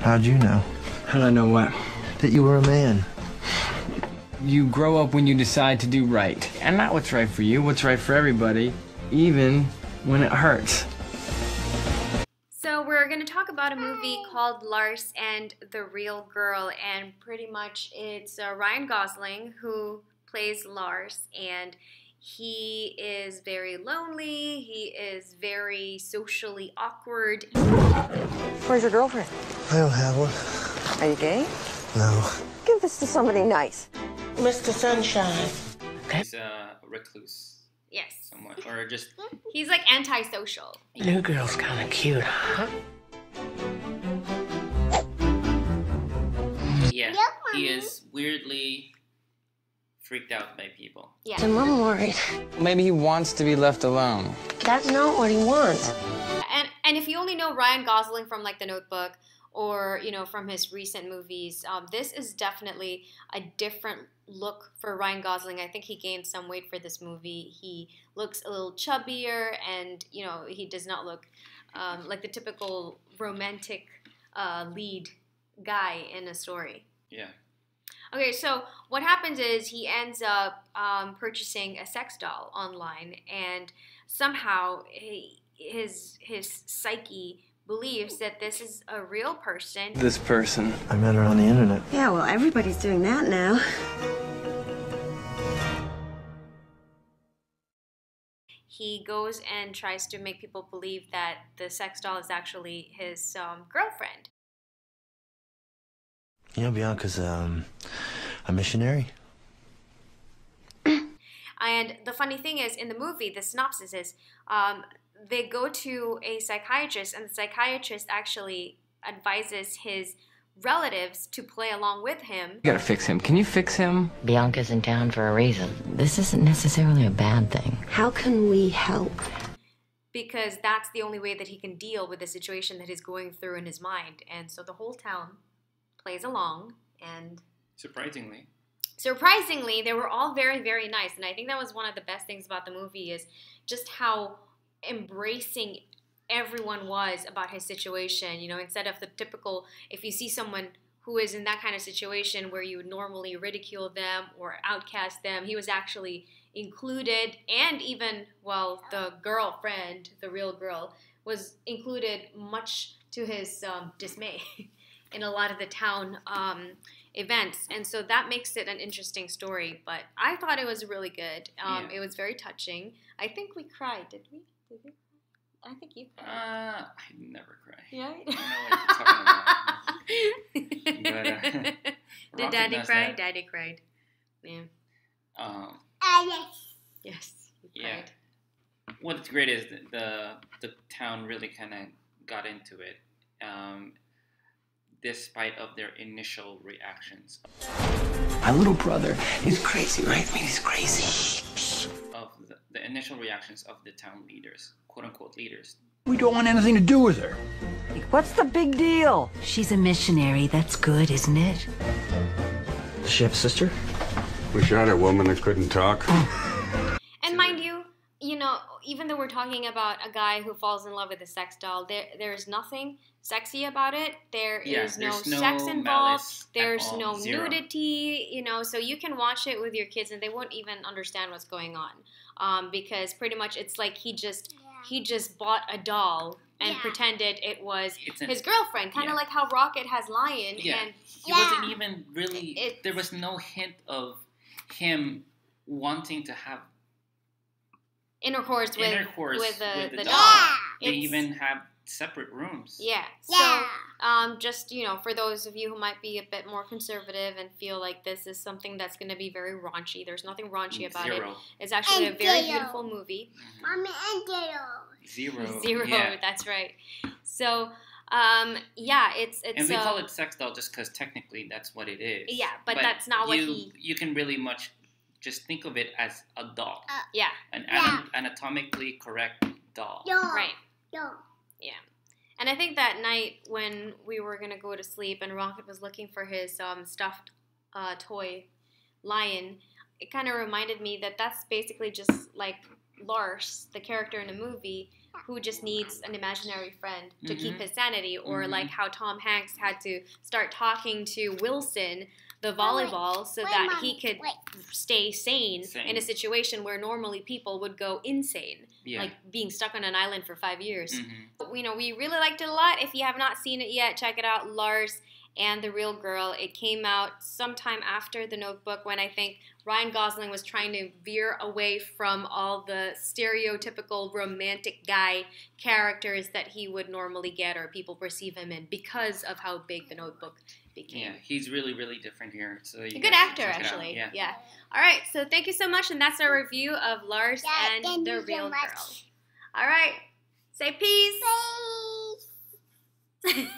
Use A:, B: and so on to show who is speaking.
A: How'd you know?
B: How'd I know what?
A: That you were a man.
B: You grow up when you decide to do right. And not what's right for you, what's right for everybody, even when it hurts.
C: So we're going to talk about a movie called Lars and the Real Girl, and pretty much it's Ryan Gosling who plays Lars, and he is very lonely, he is very socially awkward.
D: Where's your girlfriend?
A: I don't have one.
D: Are you gay?
A: No.
D: Give this to somebody nice.
E: Mr. Sunshine.
F: He's a recluse.
C: Yes.
F: Somewhat, or just...
C: He's like antisocial.
E: New girl's kind of cute, huh?
F: Yeah, he is weirdly freaked out by people.
C: Yeah.
E: And I'm worried.
B: Maybe he wants to be left alone.
E: That's not what he wants.
C: And if you only know Ryan Gosling from like The Notebook, or you know, from his recent movies, this is definitely a different look for Ryan Gosling. I think he gained some weight for this movie. He looks a little chubbier, and you know, he does not look like the typical romantic lead guy in a story.
F: Yeah.
C: Okay, so what happens is he ends up purchasing a sex doll online, and somehow his psyche believes that this is a real person.
B: This person.
A: I met her on the internet.
D: Yeah, well, everybody's doing that now.
C: He goes and tries to make people believe that the sex doll is actually his girlfriend.
A: You know, Bianca's a missionary.
C: And the funny thing is, in the movie, the synopsis is, they go to a psychiatrist, and the psychiatrist actually advises his relatives to play along with him.
B: You gotta fix him. Can you fix him?
E: Bianca's in town for a reason. This isn't necessarily a bad thing.
D: How can we help?
C: Because that's the only way that he can deal with the situation that he's going through in his mind. And so the whole town plays along, and surprisingly, they were all very, very nice. And I think that was one of the best things about the movie, is just how embracing everyone was about his situation. You know, instead of the typical, if you see someone who is in that kind of situation where you would normally ridicule them or outcast them, he was actually included, and even, well, the girlfriend, the real girl, was included, much to his dismay in a lot of the town events. And so that makes it an interesting story, but I thought it was really good. It was very touching. I think we cried, did we? I think you cried.
F: I never cry.
C: Yeah?
F: I don't know what you're talking about. But,
C: Did Daddy cry? Daddy cried. Yeah. Yes, you cried.
F: What's great is the town really kind of got into it, despite of their initial reactions.
B: My little brother is crazy, right? I mean, he's crazy.
F: Of the initial reactions of the town leaders, quote-unquote leaders.
B: We don't want anything to do with her.
D: What's the big deal?
E: She's a missionary. That's good, isn't it?
A: Does she have a sister?
G: We shot a woman that couldn't talk.
C: And mind you, you know, even though we're talking about a guy who falls in love with a sex doll, there's nothing sexy about it. There's no sex involved. There's no nudity, you know, so you can watch it with your kids and they won't even understand what's going on. Because pretty much it's like he just bought a doll and pretended it was his girlfriend, kind of like how Rocket has Lion.
F: Yeah,
C: and
F: he wasn't even really, there was no hint of him wanting to have
C: intercourse with the doll.
F: Yeah. They even have separate rooms.
C: Yeah. So, just, you know, for those of you who might be a bit more conservative and feel like this is something that's going to be very raunchy, there's nothing raunchy about it. It's actually a very beautiful movie.
F: Mommy and Zero.
C: Yeah. That's right. So, it's
F: and we call it sex doll just because technically that's what it is.
C: Yeah, but that's not what
F: you can really much just think of it as a doll. An anatomically correct doll.
C: Right. Yeah. And I think that night when we were going to go to sleep and Rocket was looking for his stuffed toy lion, it kind of reminded me that that's basically just like Lars, the character in the movie, who just needs an imaginary friend to keep his sanity, or like how Tom Hanks had to start talking to Wilson, the volleyball, so that he could stay sane in a situation where normally people would go insane, like being stuck on an island for 5 years. You know, we really liked it a lot. If you have not seen it yet, check it out, Lars and the Real Girl. It came out sometime after The Notebook, when I think Ryan Gosling was trying to veer away from all the stereotypical romantic guy characters that he would normally get or people perceive him in, because of how big The Notebook became.
F: Yeah, he's really, really different here. So
C: a good actor, actually. Yeah. All right, so thank you so much, and that's our review of Lars and the Real Girl. All right, say peace.
H: Peace.